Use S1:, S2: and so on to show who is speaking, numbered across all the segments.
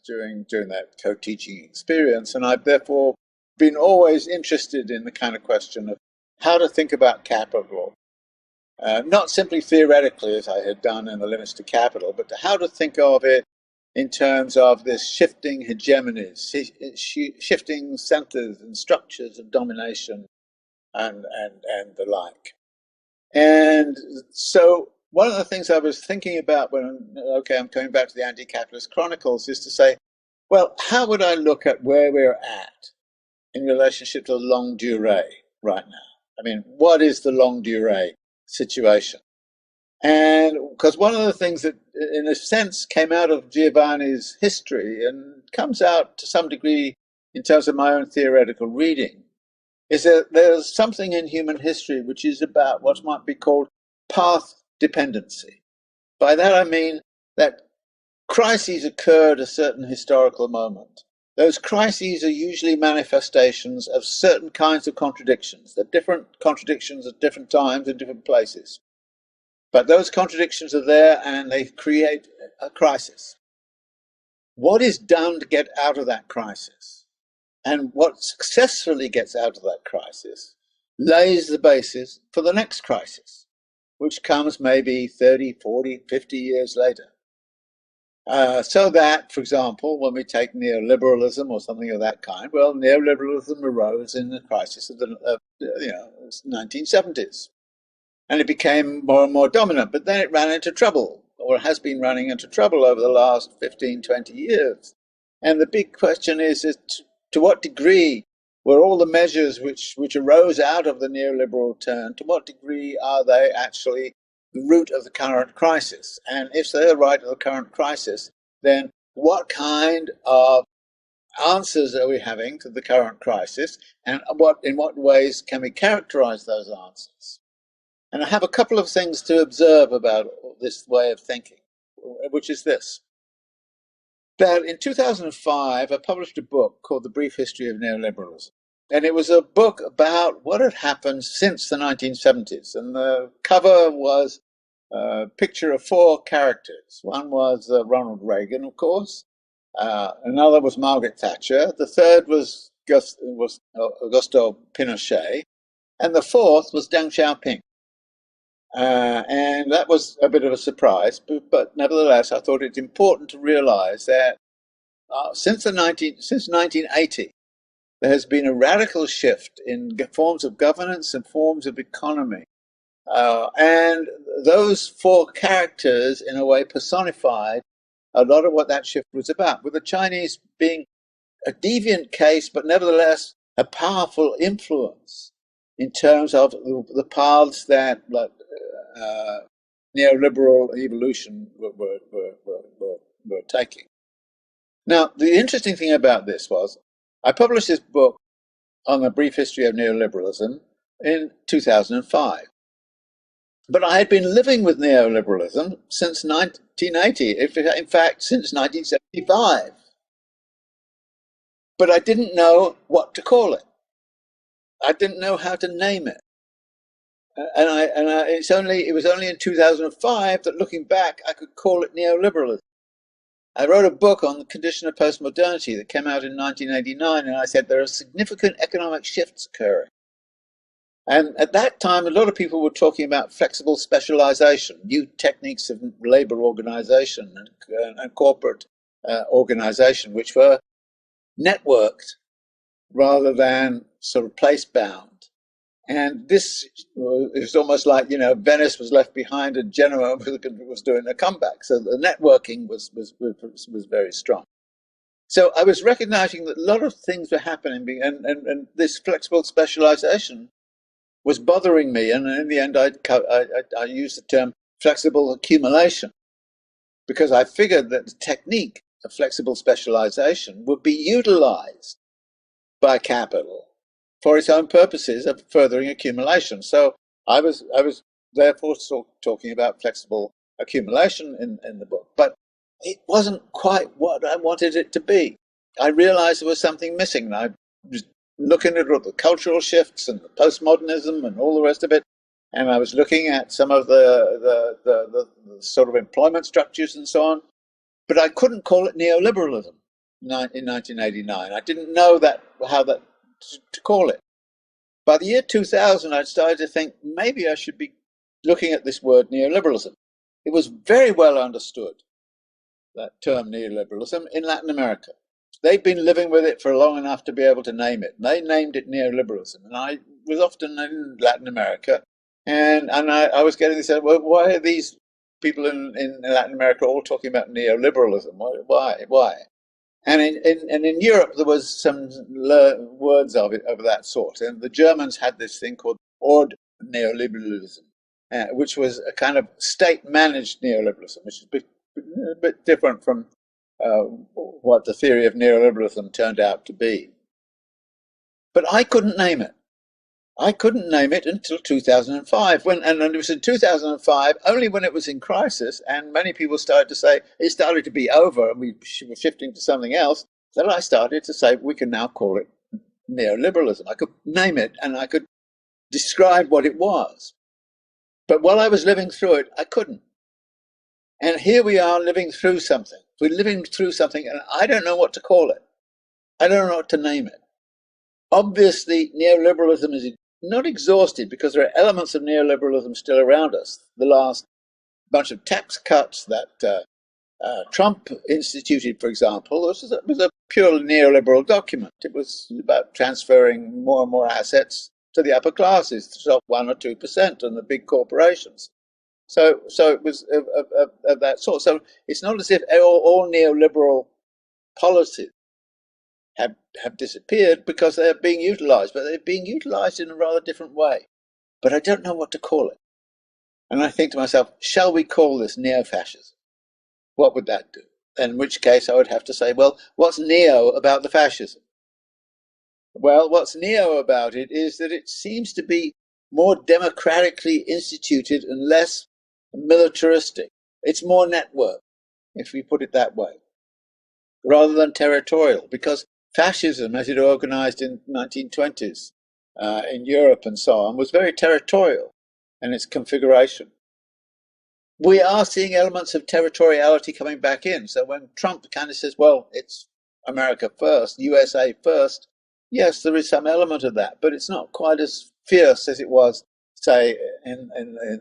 S1: during that co-teaching experience, and I've therefore been always interested in the kind of question of how to think about capital, not simply theoretically as I had done in the Limits to Capital, but how to think of it in terms of this shifting hegemonies, shifting centers and structures of domination and the like. And so one of the things I was thinking about I'm coming back to the Anti-Capitalist Chronicles, is to say, well, how would I look at where we're at in relationship to the longue durée right now? I mean, what is the longue durée situation? And because one of the things that, in a sense, came out of Giovanni's history and comes out to some degree in terms of my own theoretical reading, is that there's something in human history which is about what might be called path dependency. By that I mean that crises occur at a certain historical moment. Those crises are usually manifestations of certain kinds of contradictions. They're different contradictions at different times and different places. But those contradictions are there and they create a crisis. What is done to get out of that crisis, and what successfully gets out of that crisis, lays the basis for the next crisis, which comes maybe 30, 40, 50 years later. So that, for example, when we take neoliberalism or something of that kind, well, neoliberalism arose in the crisis of the 1970s. And it became more and more dominant, but then it ran into trouble, or has been running into trouble over the last 15, 20 years. And the big question is to what degree were all the measures which arose out of the neoliberal turn, to what degree are they actually the root of the current crisis? And if they're right of the current crisis, then what kind of answers are we having to the current crisis, and in what ways can we characterize those answers? And I have a couple of things to observe about this way of thinking, which is this. That in 2005, I published a book called The Brief History of Neoliberalism. And it was a book about what had happened since the 1970s. And the cover was a picture of four characters. One was Ronald Reagan, of course. Another was Margaret Thatcher. The third was Augusto Pinochet. And the fourth was Deng Xiaoping. And that was a bit of a surprise, but nevertheless, I thought it's important to realize that since 1980, there has been a radical shift in forms of governance and forms of economy. And those four characters, in a way, personified a lot of what that shift was about, with the Chinese being a deviant case, but nevertheless a powerful influence in terms of the paths that neoliberal evolution were taking. Now, the interesting thing about this was, I published this book on the brief history of neoliberalism in 2005. But I had been living with neoliberalism since 1980, in fact, since 1975. But I didn't know what to call it. I didn't know how to name it. It was only in 2005 that, looking back, I could call it neoliberalism. I wrote a book on the condition of postmodernity that came out in 1989, and I said there are significant economic shifts occurring. And at that time, a lot of people were talking about flexible specialization, new techniques of labor organization and corporate organization, which were networked rather than sort of place-bound. And this is almost like, Venice was left behind and Genoa was doing a comeback. So the networking was very strong. So I was recognizing that a lot of things were happening, and this flexible specialization was bothering me. And in the end, I used the term flexible accumulation, because I figured that the technique of flexible specialization would be utilized by capital for its own purposes of furthering accumulation. So I was therefore talking about flexible accumulation in the book, but it wasn't quite what I wanted it to be. I realized there was something missing, and I was looking at all the cultural shifts and the postmodernism and all the rest of it, and I was looking at some of the sort of employment structures and so on, But I couldn't call it neoliberalism in 1989. I didn't know how to call it. By the year 2000, I'd started to think maybe I should be looking at this word neoliberalism. It was very well understood, that term neoliberalism, in Latin America. They'd been living with it for long enough to be able to name it. They named it neoliberalism. And I was often in Latin America, and I was getting this, well, why are these people in Latin America all talking about neoliberalism? Why? And in Europe, there was some words of that sort. And the Germans had this thing called Ord neoliberalism, which was a kind of state-managed neoliberalism, which is a bit different from what the theory of neoliberalism turned out to be. But I couldn't name it. I couldn't name it until 2005. And it was in 2005, only when it was in crisis, and many people started to say it started to be over and we were shifting to something else, that I started to say we can now call it neoliberalism. I could name it and I could describe what it was. But while I was living through it, I couldn't. And here we are living through something. We're living through something, and I don't know what to call it. I don't know what to name it. Obviously, neoliberalism is not exhausted because there are elements of neoliberalism still around us. The last bunch of tax cuts that Trump instituted, for example, was a purely neoliberal document. It was about transferring more and more assets to the upper classes, to top 1 or 2%, and the big corporations. So it was of that sort. So it's not as if all neoliberal policies have disappeared, because they're being utilized, but they're being utilized in a rather different way. But I don't know what to call it. And I think to myself, shall we call this neo-fascism? What would that do? In which case I would have to say, well, what's neo about the fascism? Well, what's neo about it is that it seems to be more democratically instituted and less militaristic. It's more network, if we put it that way, rather than territorial, because fascism, as it organized in the 1920s in Europe and so on, was very territorial in its configuration. We are seeing elements of territoriality coming back in. So when Trump kind of says, well, it's America first, USA first, yes, there is some element of that, but it's not quite as fierce as it was, say, in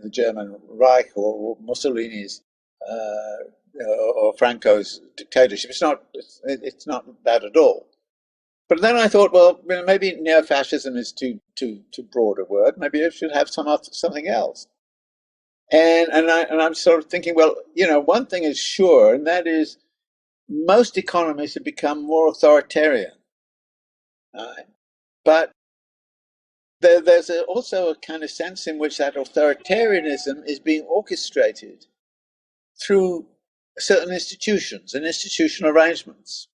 S1: the German Reich or Mussolini's or Franco's dictatorship. It's not that at all. But then I thought, well, maybe neo-fascism is too broad a word. Maybe it should have something else. And I'm sort of thinking, well, one thing is sure, and that is most economies have become more authoritarian. But there's also a kind of sense in which that authoritarianism is being orchestrated through certain institutions and institutional arrangements.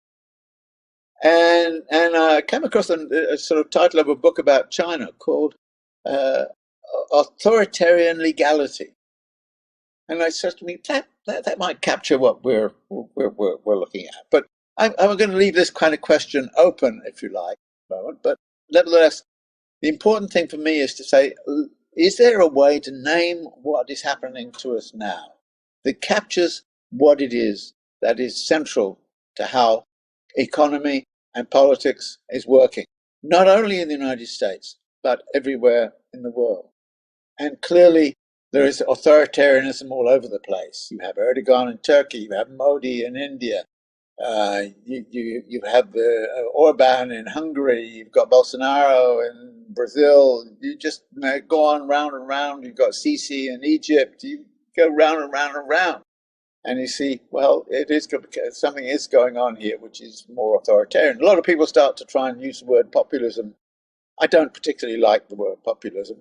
S1: And I came across a sort of title of a book about China called Authoritarian Legality. And I said to me, that might capture what we're looking at. But I'm going to leave this kind of question open, if you like, at the moment. But nevertheless, the important thing for me is to say, is there a way to name what is happening to us now that captures what it is that is central to how economy and politics is working, not only in the United States, but everywhere in the world? And clearly, there is authoritarianism all over the place. You have Erdogan in Turkey, you have Modi in India, you have the Orban in Hungary, you've got Bolsonaro in Brazil. You just go on round and round. You've got Sisi in Egypt. You go round and round and round. And you see, well, something is going on here which is more authoritarian. A lot of people start to try and use the word populism. I don't particularly like the word populism.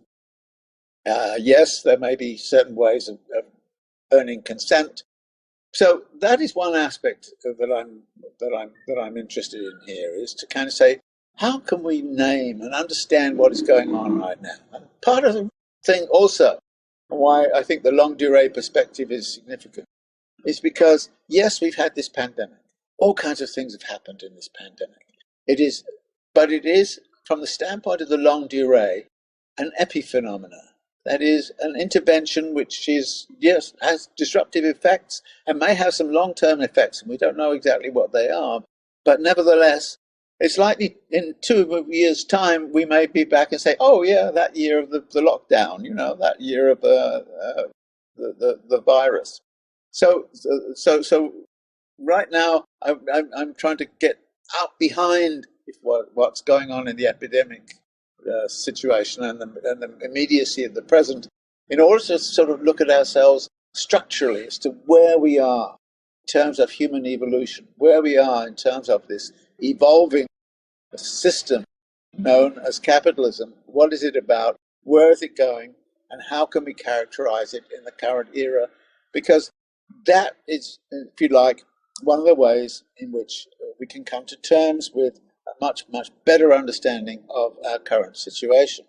S1: Yes, there may be certain ways of earning consent. So that is one aspect that I'm interested in here, is to kind of say, how can we name and understand what is going on right now? And part of the thing also, why I think the longue durée perspective is significant, is because, yes, we've had this pandemic. All kinds of things have happened in this pandemic. But it is, from the standpoint of the longue durée, an epiphenomenon. That is an intervention which is, yes, has disruptive effects and may have some long-term effects, and we don't know exactly what they are. But nevertheless, it's likely in 2 years' time we may be back and say, "Oh, yeah, that year of the lockdown, that year of the virus." So right now, I'm trying to get out behind what's going on in the epidemic situation and the immediacy of the present, in order to sort of look at ourselves structurally as to where we are in terms of human evolution, where we are in terms of this evolving system known as capitalism. What is it about? Where is it going? And how can we characterize it in the current era? Because that is, if you like, one of the ways in which we can come to terms with a much, much better understanding of our current situation.